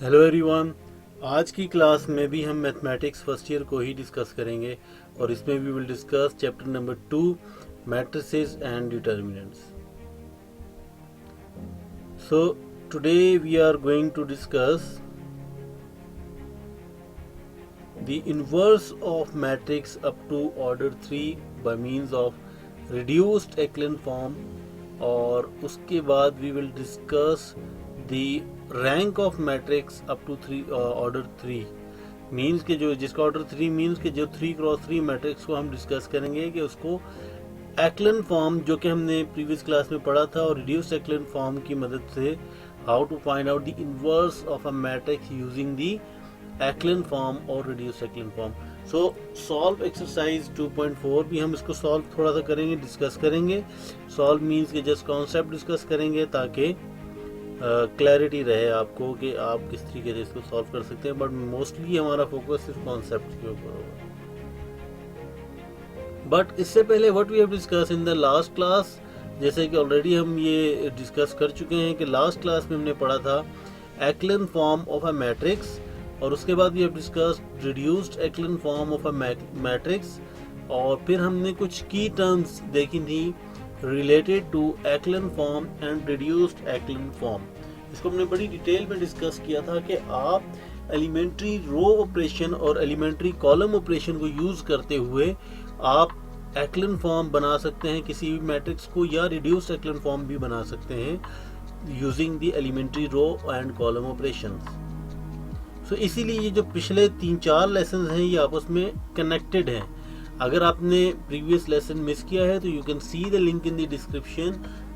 Hello everyone. आज की class में भी हम मैथमेटिक्स फर्स्ट ईयर को ही डिस्कस करेंगे और इसमें भी will discuss chapter number 2 matrices and determinants. So today we are going to discuss the inverse of matrix up to order 3 by means of reduced echelon form, और उसके बाद we will discuss the rank of matrix up to order 3 means के जो जिसका order 3 means के जो 3x3 matrix को हम डिस्कस करेंगे कि उसको एक्लन फॉर्म जो कि हमने प्रीवियस क्लास में पढ़ा था और रिड्यूस्ड एक्लन फॉर्म की मदद से how to find out the inverse of a matrix using the echelon form और reduced echelon form. So solve exercise 2.4 भी हम इसको सॉल्व थोड़ा सा करेंगे, डिस्कस करेंगे। सॉल्व मीन्स के जस्ट कॉन्सेप्ट डिस्कस करेंगे ताकि क्लैरिटी रहे आपको कि आप किस तरीके से इसको सॉल्व कर सकते हैं, बट मोस्टली हमारा फोकस सिर्फ कॉन्सेप्ट के ऊपर होगा। बट इससे पहले what we have discuss in the last class, जैसे कि ऑलरेडी हम ये डिस्कस कर चुके हैं कि लास्ट क्लास में हमने पढ़ा था echelon form of a matrix, और उसके बाद we have discussed reduced echelon form of a matrix, और फिर हमने कुछ की टर्म्स देखी थी related to echelon form and reduced echelon form. इसको हमने बड़ी डिटेल में डिस्कस किया था कि आप एलिमेंट्री रो ऑपरेशन और एलिमेंट्री कॉलम ऑपरेशन को यूज करते हुए आप एक्लन फॉर्म बना सकते हैं किसी भी मैट्रिक्स को, या रिड्यूस्ड एक्लन फॉर्म भी बना सकते हैं using the elementary row and column operations. So इसीलिए ये जो पिछले 3-4 लेसन हैं ये आपस में कनेक्टेड हैं। अगर आपने प्रीवियस लेसन मिस किया है तो you can see the link in the description,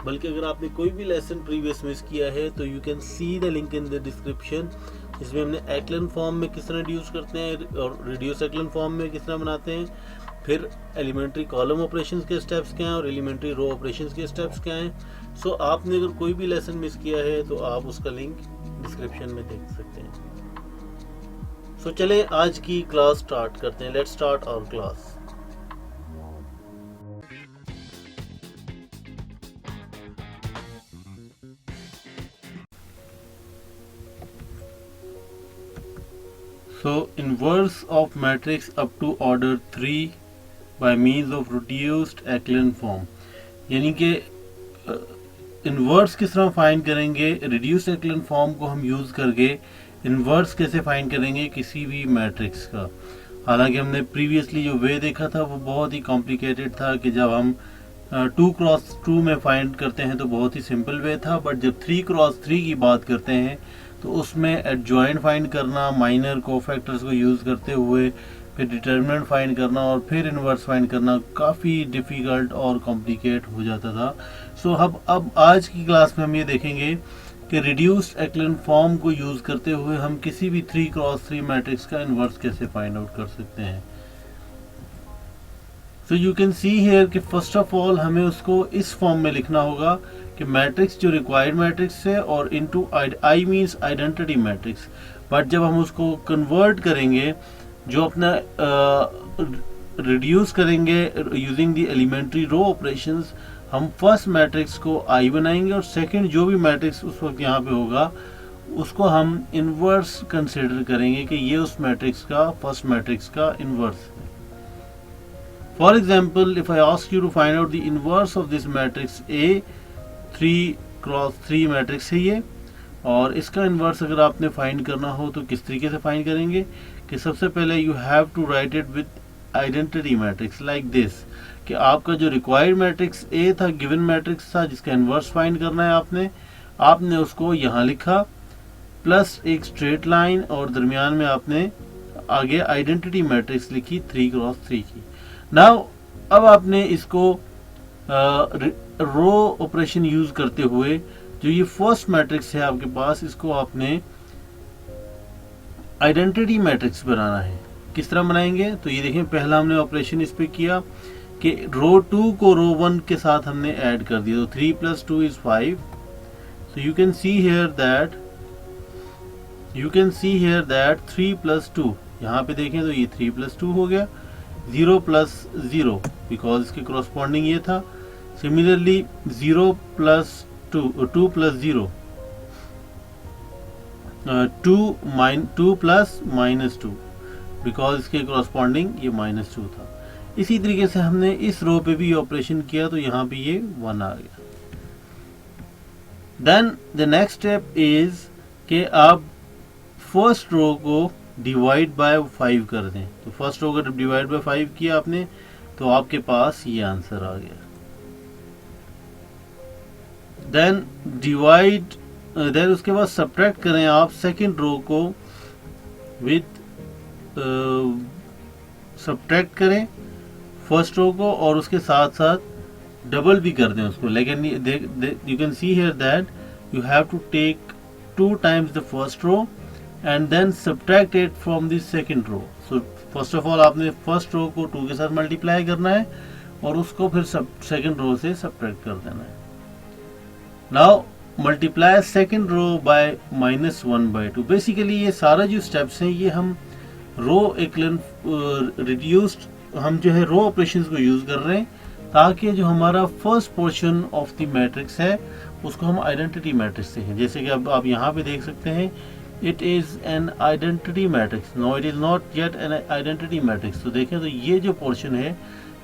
बल्कि अगर आपने कोई भी लेसन प्रीवियस मिस किया है तो you can see the link in the description. इसमें हमने एक्लन फॉर्म में किस तरह रिड्यूस करते हैं और रिड्यूस एक्लन फॉर्म में किस तरह बनाते हैं, फिर एलिमेंट्री कॉलम ऑपरेशंस के स्टेप्स क्या हैं और एलिमेंट्री रो ऑपरेशंस के स्टेप्स क्या हैं। सो आपने अगर कोई भी लेसन मिस किया है तो आप उसका लिंक डिस्क्रिप्शन में देख सकते हैं। सो चलें आज की क्लास स्टार्ट करते हैं। Let's start our class. So inverse of matrix up to order 3 by means of reduced echelon form, यानी कि इन्वर्स किस तरह फाइंड करेंगे, रिड्यूस्ड एक्लन फॉर्म को हम यूज करके इन्वर्स कैसे फाइंड करेंगे किसी भी मैट्रिक्स का। हालांकि हमने प्रीवियसली जो वे देखा था वो बहुत ही कॉम्प्लिकेटेड था कि जब हम 2x2 में फाइंड करते हैं तो बहुत ही सिंपल वे था, बट जब 3x3 की बात करते हैं तो उसमें एडजॉइंट फाइंड करना, माइनर कोफैक्टर्स को यूज़ करते हुए फिर डिटर्मिनेंट फाइंड करना और फिर इन्वर्स फाइंड करना काफ़ी डिफ़िकल्ट और कॉम्प्लिकेट हो जाता था। सो अब आज की क्लास में हम ये देखेंगे कि रिड्यूस्ड एक्लन फॉर्म को यूज़ करते हुए हम किसी भी 3x3 मैट्रिक्स का इन्वर्स कैसे फाइंड आउट कर सकते हैं। So you can see here कि फर्स्ट ऑफ ऑल हमें उसको इस फॉर्म में लिखना होगा कि मैट्रिक्स जो रिक्वायर्ड मैट्रिक्स है और into I means identity matrix, but जब हम उसको कन्वर्ट करेंगे जो अपना रिड्यूस करेंगे using the elementary row operations, हम फर्स्ट मैट्रिक्स को आई बनाएंगे और सेकंड जो भी मैट्रिक्स उस वक्त यहाँ पे होगा उसको हम इनवर्स कंसिडर करेंगे कि ये उस मैट्रिक्स का फर्स्ट मैट्रिक्स का इनवर्स है। For example, if I ask you to find out the inverse of this matrix A, 3x3 matrix है ये, और इसका इन्वर्स अगर आपने फाइंड करना हो तो किस तरीके से फाइंड करेंगे कि सबसे पहले you have to write it with identity matrix like this, कि आपका जो रिक्वायर्ड मैट्रिक्स ए था, गिवन मैट्रिक्स था जिसका इन्वर्स फाइंड करना है आपने उसको यहाँ लिखा प्लस एक स्ट्रेट लाइन और दरमियान में आपने आगे आइडेंटिटी मैट्रिक्स लिखी 3x3 की। नाउ अब आपने इसको रो ऑपरेशन यूज करते हुए जो ये फर्स्ट मैट्रिक्स है आपके पास, इसको आपने आइडेंटिटी मैट्रिक्स बनाना है। किस तरह बनाएंगे तो ये देखें, पहला हमने ऑपरेशन इस पे किया कि रो 2 को रो 1 के साथ हमने ऐड कर दिया, तो 3 + 2 = 5। So you can see here that 3 + 2, यहाँ पे देखें तो ये 3 + 2 हो गया, 0 + 0 बिकॉज इसके करस्पॉन्डिंग ये था। सिमिलरली 0 + 2 + 0 2 प्लस -2, बिकॉज इसके करस्पॉन्डिंग ये -2 था। इसी तरीके से हमने इस रो पे भी ऑपरेशन किया तो यहाँ पे ये 1 आ गया। Then the next step is कि आप फर्स्ट रो को डिवाइड बाय 5 कर दें। तो फर्स्ट रो को जब डिवाइड बाय 5 किया आपने तो आपके पास ये आंसर आ गया। देन डिवाइड, देन उसके बाद सब्ट्रैक्ट करें आप सेकंड रो को विथ, सब्ट्रैक्ट करें फर्स्ट रो को और उसके साथ साथ डबल भी कर दें उसको। लेकिन you can see here that you have to take 2 times the first row and then subtract it from the second row. So first of all आपने फर्स्ट रो को 2 के साथ मल्टीप्लाई करना है और उसको फिर सेकंड रो से सब्ट्रैक्ट कर देना है। Now multiply second row by -1/2। Basically ये सारा जो स्टेप्स हैं ये हम रो एक्लन रिड्यूस्ड, हम जो है रो ऑपरेशंस को यूज कर रहे हैं ताकि जो हमारा first portion of the matrix है उसको हम आइडेंटिटी मैट्रिक्स से हैं। जैसे कि अब आप यहाँ पे देख सकते हैं it is an identity matrix, no it is not yet an identity matrix. तो देखें तो ये जो पोर्शन है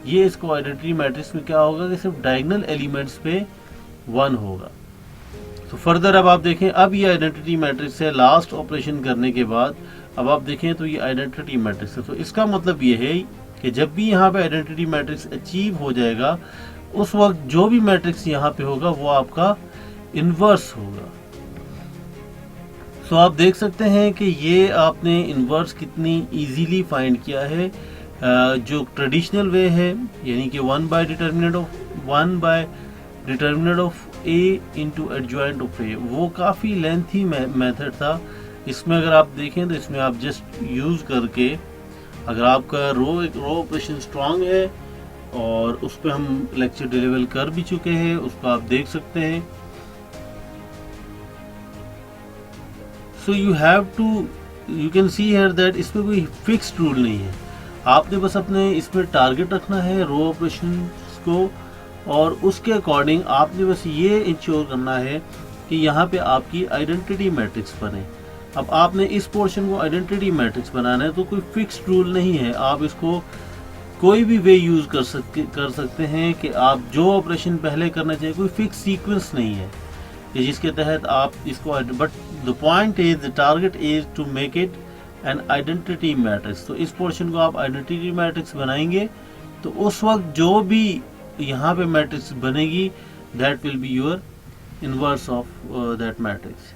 ये इसको आइडेंटिटी मैट्रिक्स में क्या होगा कि सिर्फ डायगोनल एलिमेंट्स पे 1 होगा। तो फर्दर अब आप देखें, अब ये आइडेंटिटी मैट्रिक्स है। लास्ट ऑपरेशन करने के बाद अब आप देखें तो ये आइडेंटिटी मैट्रिक्स है। तो इसका मतलब ये है कि जब भी यहाँ पे आइडेंटिटी मैट्रिक्स अचीव हो जाएगा उस वक्त जो भी मैट्रिक्स यहाँ पे होगा वो आपका इनवर्स होगा। सो आप देख सकते हैं कि ये आपने इनवर्स कितनी इजीली फाइंड किया है। जो ट्रेडिशनल वे है यानी कि 1 by determinant of A into adjoint of A, वो काफ़ी लेंथी मेथड था। इसमें अगर आप देखें तो इसमें आप जस्ट यूज़ करके अगर आपका रो ऑपरेशन स्ट्रांग है और उस पर हम लेक्चर डिलीवर कर भी चुके हैं, उसको आप देख सकते हैं। So you can see here that इसमें कोई फिक्स्ड रूल नहीं है। आपने बस अपने इसमें टारगेट रखना है रो ऑपरेशन को और उसके अकॉर्डिंग आपने बस ये इंश्योर करना है कि यहाँ पे आपकी आइडेंटिटी मैट्रिक्स बने। अब आपने इस पोर्शन को आइडेंटिटी मैट्रिक्स बनाना है तो कोई फिक्स्ड रूल नहीं है, आप इसको कोई भी वे यूज कर सकते हैं कि आप जो ऑपरेशन पहले करना चाहिए, कोई फिक्स सीक्वेंस नहीं है कि जिसके तहत आप इसको, but the point is the target is to make it an identity matrix. तो इस पोर्शन को आप आइडेंटिटी मैट्रिक्स बनाएंगे तो उस वक्त जो भी यहाँ पे मैट्रिक्स बनेगी that will be your inverse of that matrix.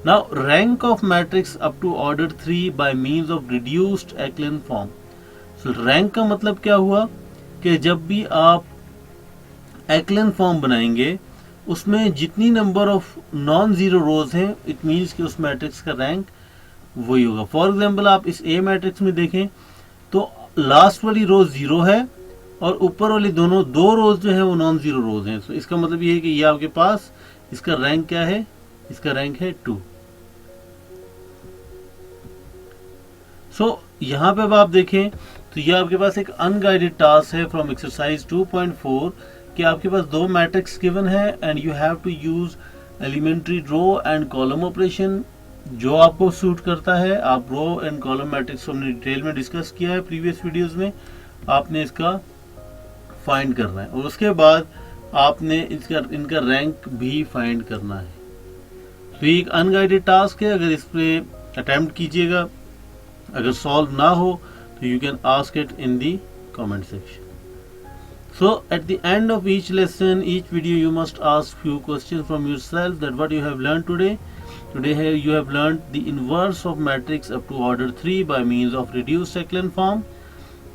Now rank of matrix up to order 3 by means of reduced echelon form. So rank का मतलब क्या हुआ कि जब भी आप एक्लन फॉर्म बनाएंगे उसमें जितनी नंबर ऑफ नॉन जीरो रोज हैं इट मीन्स कि उस मैट्रिक्स का रैंक वही होगा। फॉर एग्जाम्पल आप इस ए मैट्रिक्स में देखें तो लास्ट वाली रो 0 है और ऊपर वाली दो रोज जो है वो नॉन जीरो रोज हैं। तो इसका मतलब ये है कि ये आपके पास इसका रैंक क्या है, इसका रैंक है 2। सो यहाँ पे अब आप देखें तो ये आपके पास एक अनगाइडेड टास्क है फ्रॉम एक्सरसाइज 2.4 कि आपके पास 2 मैट्रिक्स गिवन है and you have to use elementary row and column operation जो आपको सूट करता है। आप रो एंड कॉलम मैट्रिक्स हमने डिटेल में डिस्कस किया है प्रीवियस वीडियोस में, आपने इसका फाइंड करना है और उसके बाद आपने इनका रैंक भी फाइंड करना है। तो ये एक अनगाइडेड टास्क है, अगर इस पे अटेम्प्ट कीजिएगा, अगर सॉल्व ना हो तो you can ask it in the comment section. So at the end of each lesson, each video, you must ask few questions from yourself that what you have learned today. Today here you have learned the inverse of matrix up to order 3 by means of reduced echelon form.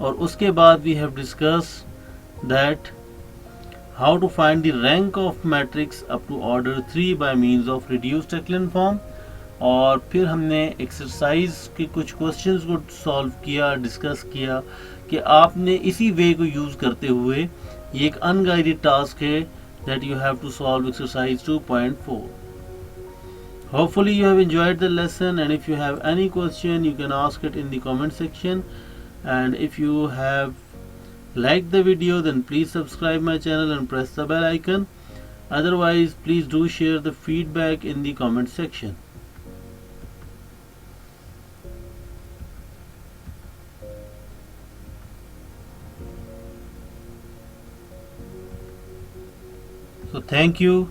और उसके बाद we have discussed that how to find the rank of matrix up to order 3 by means of reduced echelon form. और फिर हमने exercise के कुछ questions को solve किया, डिस्कस किया कि आपने इसी वे को यूज करते हुए ये एक अनगाइडेड टास्क है that you have to solve exercise 2.4. Hopefully you have enjoyed the lesson, and if you have any question you can ask it in the comment section, and if you have liked the video then please subscribe my channel and press the bell icon. Otherwise please do share the feedback in the comment section. So thank you.